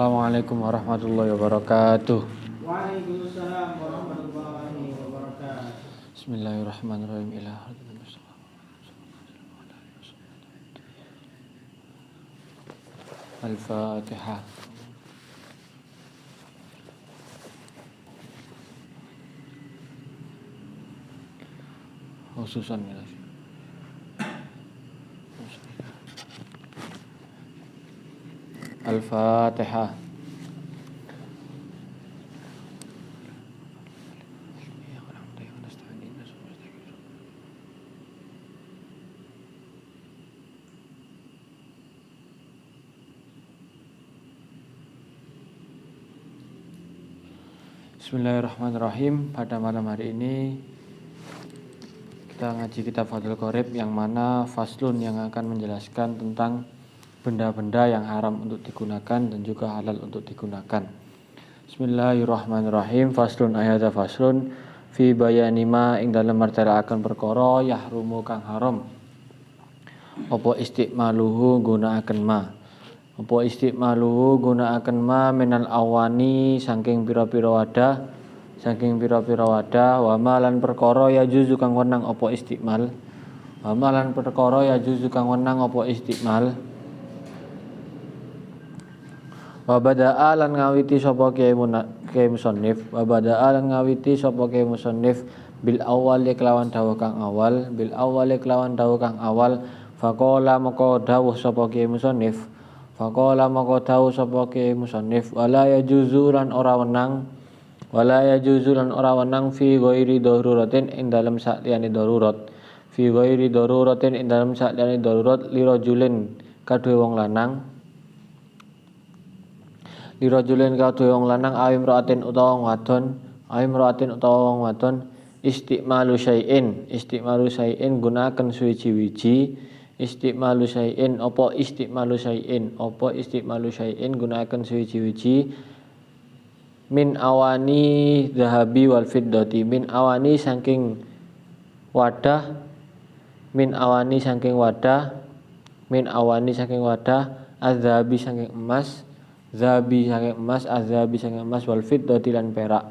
Assalamualaikum warahmatullahi wabarakatuh. Waalaikumsalam warahmatullahi wabarakatuh. Bismillahirrahmanirrahim. Al-Fatihah. Khususan ya. Al-Fatihah. Bismillahirrahmanirrahim. Pada malam hari ini kita ngaji kitab Fathul Qorib yang mana faslun yang akan menjelaskan tentang benda-benda yang haram untuk digunakan dan juga halal untuk digunakan. Bismillahirrahmanirrahim. Faslun ayat faslun fi bayani ma ing dalem martelakaken perkara yahrumu kang haram. Apa istimaluhu gunakaken ma. Apa istimaluhu gunakaken ma minal awani saking pira-pira wadah, wa malan perkara ya juzu kang wenang apa istimal. Wa malan perkara ya juzu kang wenang apa istimal. Wa bada'a lan ngawiti sapa kiai musannif, wa bada'a lan ngawiti sapa kiai musannif bil awal kelawan dawuh kang awal, faqala maka dawuh sapa kiai musannif, wala yajuzu lan ora wenang fi ghairi daruratin ing dalem sakliyane darurat, li rajulin kadue wong lanang, awim ra'atin utawa wong wadon, istimalu syai'in gunaken suwiji-wiji, gunaken suwiji-wiji min awani zahabi wal fiddati, min awani saking wadah, azhabi saking emas, azhabi saking emas, wal fiddati lan perak.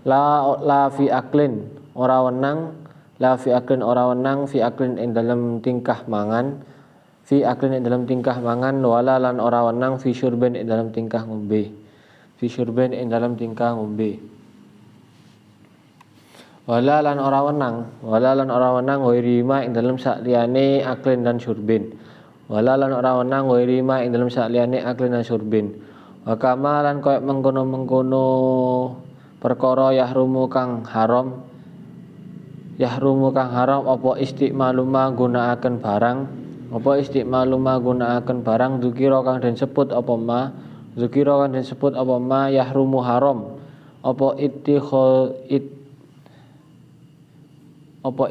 La fi aklin ora wenang fi aklin ing dalam tingkah mangan, wala lan ora wenang fi syurben ing dalam tingkah ngombe, wala lan ora wenang wirima ing dalam sakliyane aklin dan syurbin, wa kamalan koyo mengkono perkara yahrumu kang haram apa istimalu ma gunakaken barang dzikira kang den sebut apa ma yahrumu haram apa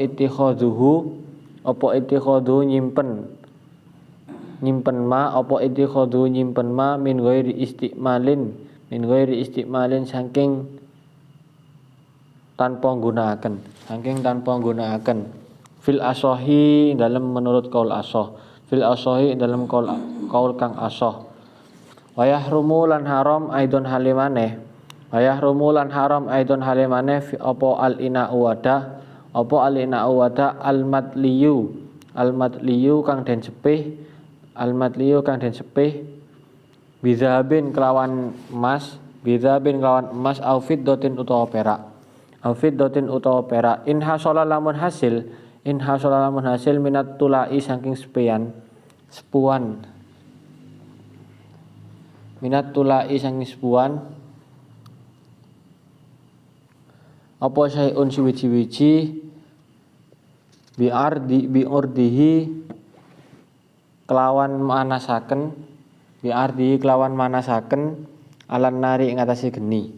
ittikhadhu nyimpen ma min ghairi istimalin saking tanpa nggunakaken fil asohi dalam menurut kaul asoh, dalam kaul kang asoh. Wa yahrumu lan haram aidon halimane apa al ina'u wadah al matliyu kang den cepih bizahabin kelawan emas au fiddatin utawa perak, in hasala lamun hasil minat tulai saking sepuan apa syai'un suwiji-wiji bi'urdihi kelawan manasaken alan nari ing atase geni,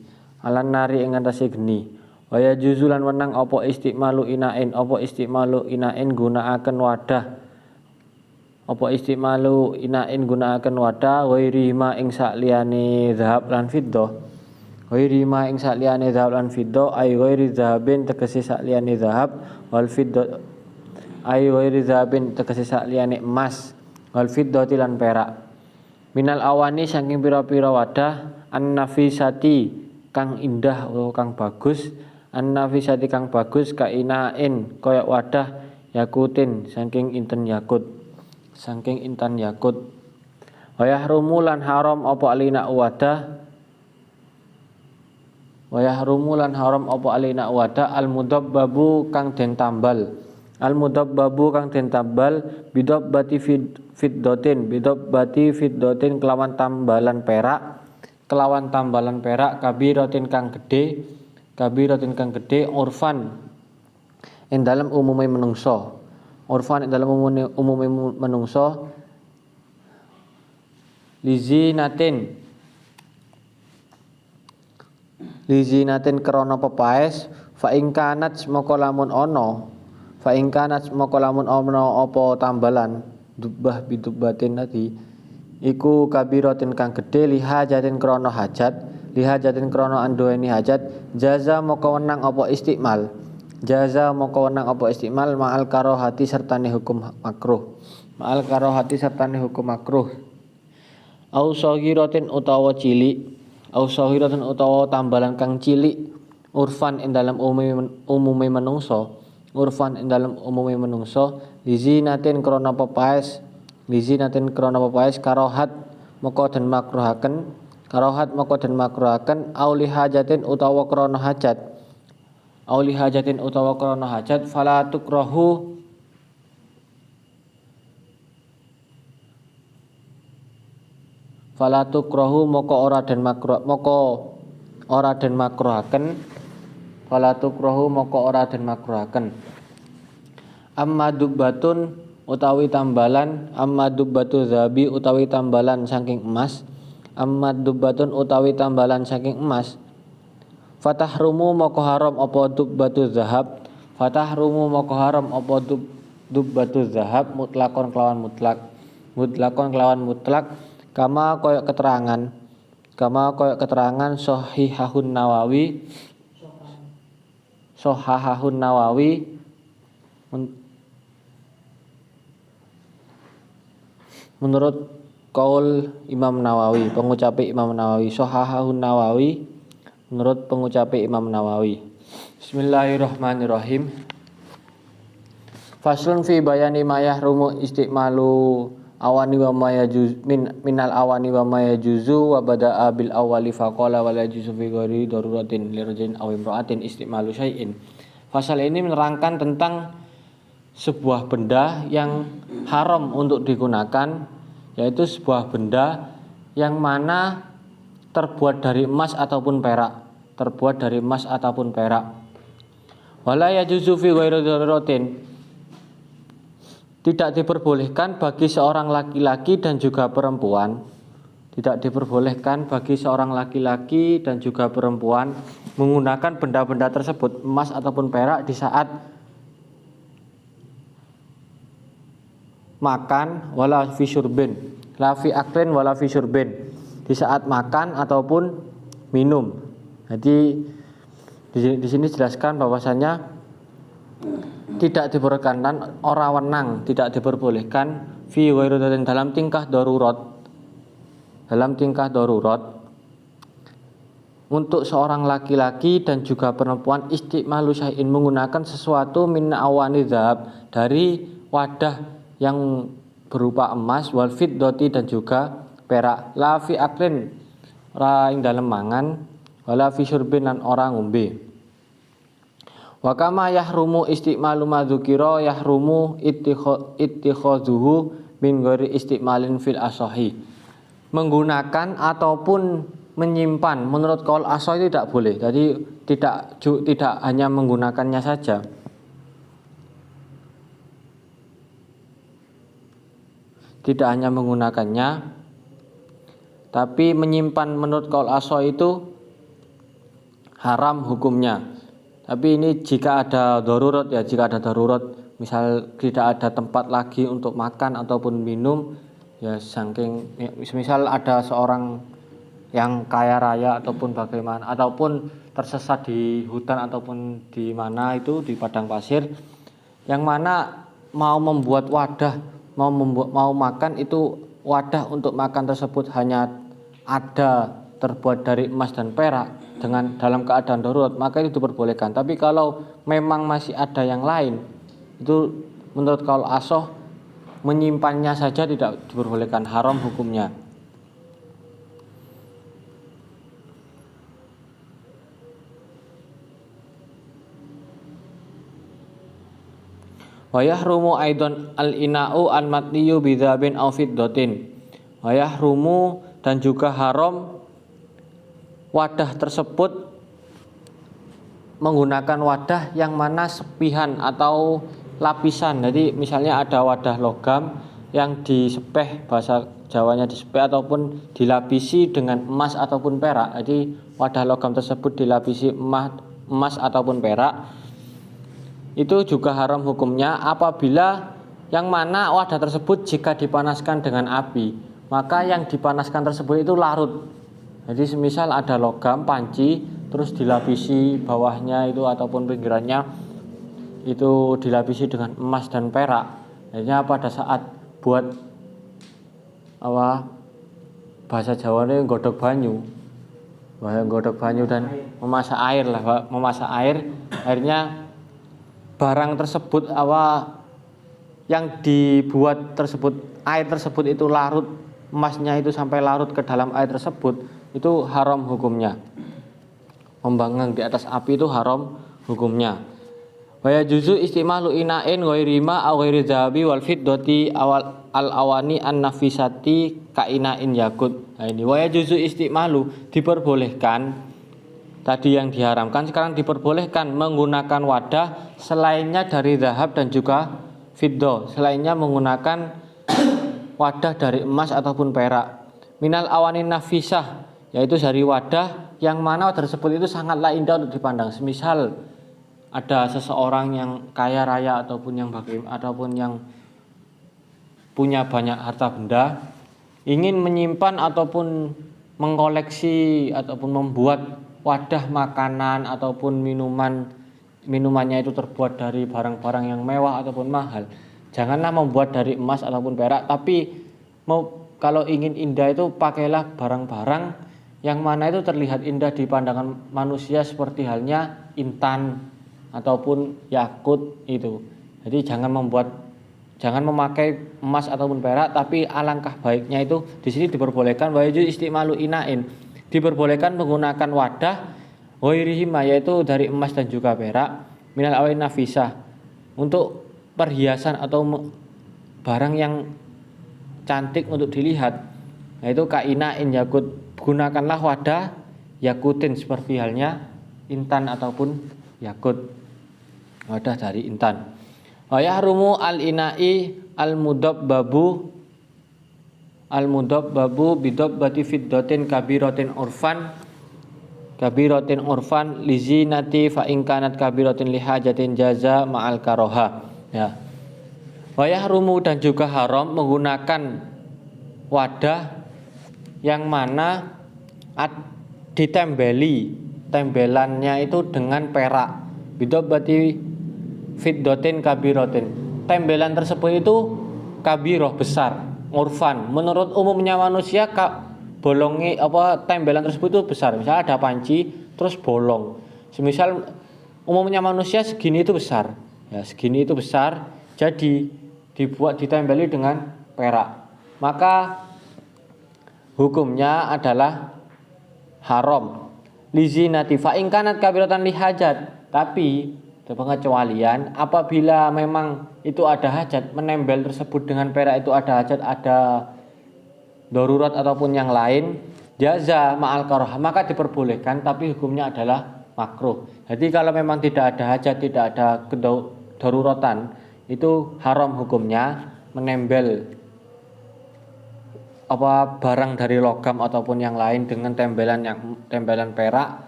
waya juzulan wenang apa istimalu inain gunakaken wadah, wairi ma ing sakliyane zahab lan fiddah, ay wairi zahabin tegese sakliyane zahab, wal fiddah ay wairi zahabin tegese sakliyane emas, wal fiddati lan perak. Minal awani saking pira-pira wadah an-nafisati kang indah utawa kang bagus, an-nafisati kang bagus kainain kaya wadah yakutin saking intan yakut. Wayah rumu lan haram apa alina wadah al-mudabbabu kang den tambal. Al-mudabbabu kang den tambal bidabbati fiddatin kelawan tambalan perak kabiratin kang gedhe urfan ing dalem umume menungso lizinatin krana pepaes fa ing kanat moko lamun ana apa tambalan dubbah bidubbatin tadi iku kabiratin kang gedhe lihajatin krana anduweni hajat jaza moko wenang apa istiqmal ma'al karohati sertane hukum makruh au saghiratin utawa tambalan kang cilik urfan ing dalam umume manungsa lizinatin krana pepaes karohat moko den makruhaken au lihajatin utawa krana hajat fala tukrahu moko ora den makruhaken amma dubbatun utawi tambalan zabi utawi tambalan saking emas fatahrumu moko haram apa dubbatu zahab mutlakon kelawan mutlak kama koyok keterangan sahihahun Nawawi menurut kaul Imam Nawawi, pengucape Imam Nawawi, sahihahun Nawawi menurut pengucape Imam Nawawi. Bismillahirrahmanirrahim. Faslun fi bayani ma yahrumu istimalu awani wa ma yajuz minal awani wa ma yajuzu wa bada'a bil awwali faqala wa la yajuzu fi ghairi daruratin lirajin aw imra'atin istimalu syai'in. Pasal ini menerangkan tentang sebuah benda yang haram untuk digunakan, yaitu sebuah benda yang mana terbuat dari emas ataupun perak. Wala yajuzu fi ghairi daruratin, tidak diperbolehkan bagi seorang laki-laki dan juga perempuan menggunakan benda-benda tersebut, emas ataupun perak, di saat makan wala fi syurbin, la fi aklin wala fi syurbin, di saat makan ataupun minum. Jadi di sini jelaskan bahwasanya tidak diperbolehkan tidak diperbolehkan fi ghairudatin dalam tingkah darurat untuk seorang laki-laki dan juga perempuan istimalu syai'in menggunakan sesuatu min awani dzahab dari wadah yang berupa emas wal fiddati dan juga perak, la fi aklin ora ing dalem mangan wala fi syurbin lan ora ngombe. Wa kama yahrumu istimalu ma dzukira yahrumu ittikhazuhu min ghairi istimalin fil asahi. Menggunakan ataupun menyimpan menurut qaul asah itu tidak boleh. Jadi tidak hanya menggunakannya saja. Tidak hanya menggunakannya, tapi menyimpan menurut qaul asah itu haram hukumnya. Tapi ini jika ada darurat, misal tidak ada tempat lagi untuk makan ataupun minum, ya saking misal ada seorang yang kaya raya ataupun bagaimana, ataupun tersesat di hutan ataupun di mana itu di padang pasir, yang mana mau membuat wadah mau makan itu wadah untuk makan tersebut hanya ada terbuat dari emas dan perak dengan dalam keadaan darurat, maka itu diperbolehkan. Tapi kalau memang masih ada yang lain, itu menurut kaul asoh menyimpannya saja tidak diperbolehkan, haram hukumnya. Wa yahrumu aidan al-ina'u al-matliyu bidzabin aw fiddatin. Wa yahrumu, dan juga haram wadah tersebut menggunakan wadah yang mana sepihan atau lapisan. Jadi misalnya ada wadah logam yang disepeh, bahasa Jawanya disepeh ataupun dilapisi dengan emas ataupun perak. Jadi wadah logam tersebut dilapisi emas ataupun perak, itu juga haram hukumnya apabila yang mana wadah tersebut jika dipanaskan dengan api, maka yang dipanaskan tersebut itu larut. Jadi semisal ada logam panci terus dilapisi bawahnya itu ataupun pinggirannya itu dilapisi dengan emas dan perak. Akhirnya pada saat buat bahasa Jawanya godhog banyu dan memasak air lah, memasak air, akhirnya barang tersebut yang dibuat tersebut, air tersebut itu larut, emasnya itu sampai larut ke dalam air tersebut, itu haram hukumnya. Membanggang di atas api itu haram hukumnya. Wa yajuzu istimalu ina'in ghairi ma aw ghairi dzahabi wal fiddati awal al awani an nafisati ka ina'in yakut. Nah ini wa yajuzu istimalu, diperbolehkan. Tadi yang diharamkan, sekarang diperbolehkan menggunakan wadah selainnya dari zahab dan juga fiddah, selainnya menggunakan wadah dari emas ataupun perak. Minal awanin nafisah, yaitu dari wadah yang mana wadah tersebut itu sangatlah indah untuk dipandang. Semisal ada seseorang yang kaya raya ataupun yang punya banyak harta benda, ingin menyimpan ataupun mengkoleksi ataupun membuat wadah makanan ataupun minumannya itu terbuat dari barang-barang yang mewah ataupun mahal. Janganlah membuat dari emas ataupun perak, tapi kalau ingin indah itu pakailah barang-barang yang mana itu terlihat indah di pandangan manusia, seperti halnya intan ataupun yakut itu. Jadi jangan memakai emas ataupun perak, tapi alangkah baiknya itu di sini diperbolehkan wa yajuz istimalu ina'in, diperbolehkan menggunakan wadah ghairihima, yaitu dari emas dan juga perak, minal awin nafisah, untuk perhiasan atau barang yang cantik untuk dilihat, yaitu kainain yakut, gunakanlah wadah yakutin seperti halnya intan ataupun yakut, wadah dari intan. Wa yahrumu al-ina'i al-mudabbabu bidabbati fiddatin kabiratin urfan lizinati fa in kanat kabiratin lihajatin jaza ma'al karoha. Ya. Wa yahrumu, dan juga haram menggunakan wadah yang mana ditembeli, tembelannya itu dengan perak. Bidabbati fiddatin kabiratin, tembelan tersebut itu kabiroh, besar. Urfan, menurut umumnya manusia tembelan tersebut itu besar. Misalnya ada panci terus bolong, semisal umumnya manusia segini itu besar, ya segini itu besar, jadi ditembeli dengan perak, maka hukumnya adalah haram. Lizinati fa in kanat kabiratan lihajat, tapi pengecualian apabila memang itu ada hajat, menembel tersebut dengan perak itu ada hajat, ada darurat ataupun yang lain, jaza ma'al karoh, maka diperbolehkan, tapi hukumnya adalah makruh. Jadi kalau memang tidak ada hajat, tidak ada daruratan, itu haram hukumnya menembel barang dari logam ataupun yang lain dengan tembelan perak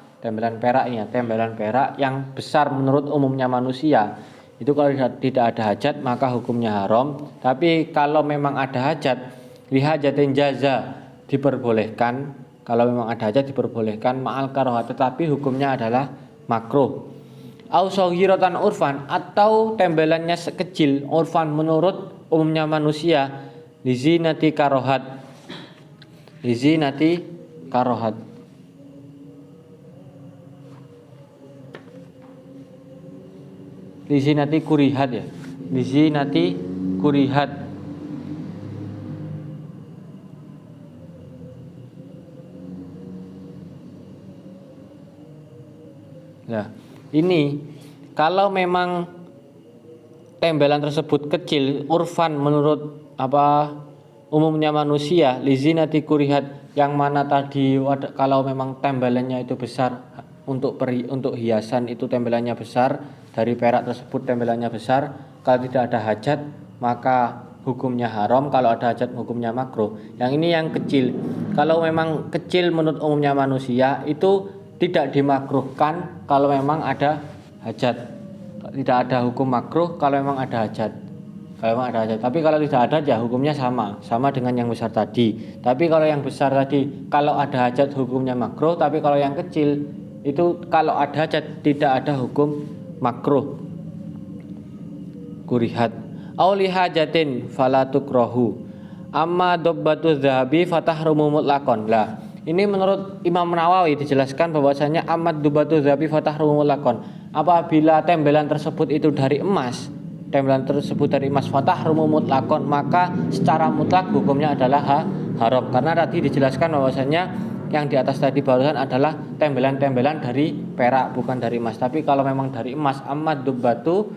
yang besar menurut umumnya manusia. Itu kalau tidak ada hajat maka hukumnya haram. Tapi kalau memang ada hajat, lihajatin jaza, diperbolehkan. Kalau memang ada hajat diperbolehkan ma'al karoha, tetapi hukumnya adalah makruh. Au saghiratan urfan, atau tembelannya sekecil urfan menurut umumnya manusia lizinati karohat. Lizinati karohat. Lizinati kurihat ya. Lizinati kurihat. Nah, ini kalau memang tembelan tersebut kecil, urfan menurut umumnya manusia, lizinati kurihat, yang mana tadi kalau memang tembelannya itu besar untuk hiasan itu tembelannya besar, dari perak tersebut tembelannya besar, kalau tidak ada hajat maka hukumnya haram, kalau ada hajat hukumnya makruh. Yang ini yang kecil. Kalau memang kecil menurut umumnya manusia itu tidak dimakruhkan kalau memang ada hajat. Tidak ada hukum makruh kalau memang ada hajat. Kalau memang ada hajat. Tapi kalau tidak ada ya hukumnya sama dengan yang besar tadi. Tapi kalau yang besar tadi kalau ada hajat hukumnya makruh, tapi kalau yang kecil itu kalau ada hajat tidak ada hukum makruh. Kurihat. Auli hajatin fala tukrahu. Amma dobbatu dzahabi fatahrumu mutlaqan. Lah, ini menurut Imam Nawawi dijelaskan bahwasanya amad dubatu dzahabi fatahrumu mutlaqan. Apabila tembelan tersebut itu dari emas, fatahrumu mutlaqan, maka secara mutlak hukumnya adalah haram. Karena tadi dijelaskan bahwasanya yang di atas tadi barusan adalah tembelan-tembelan dari perak, bukan dari emas. Tapi kalau memang dari emas, amad dubatu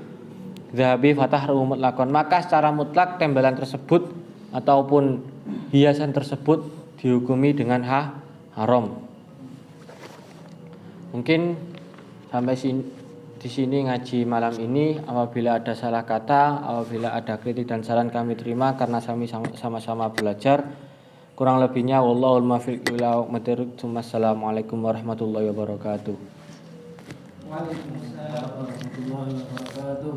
dzahabi fatahrumu mutlaqan, maka secara mutlak tembelan tersebut ataupun hiasan tersebut dihukumi dengan haram. Mungkin sampai di sini ngaji malam ini. Apabila ada salah kata, apabila ada kritik dan saran kami terima karena kami sama-sama belajar. Kurang lebihnya wallahul muwaffiq ila aqwamit thoriq. Assalamualaikum warahmatullahi wabarakatuh. Waalaikumsalam warahmatullahi wabarakatuh.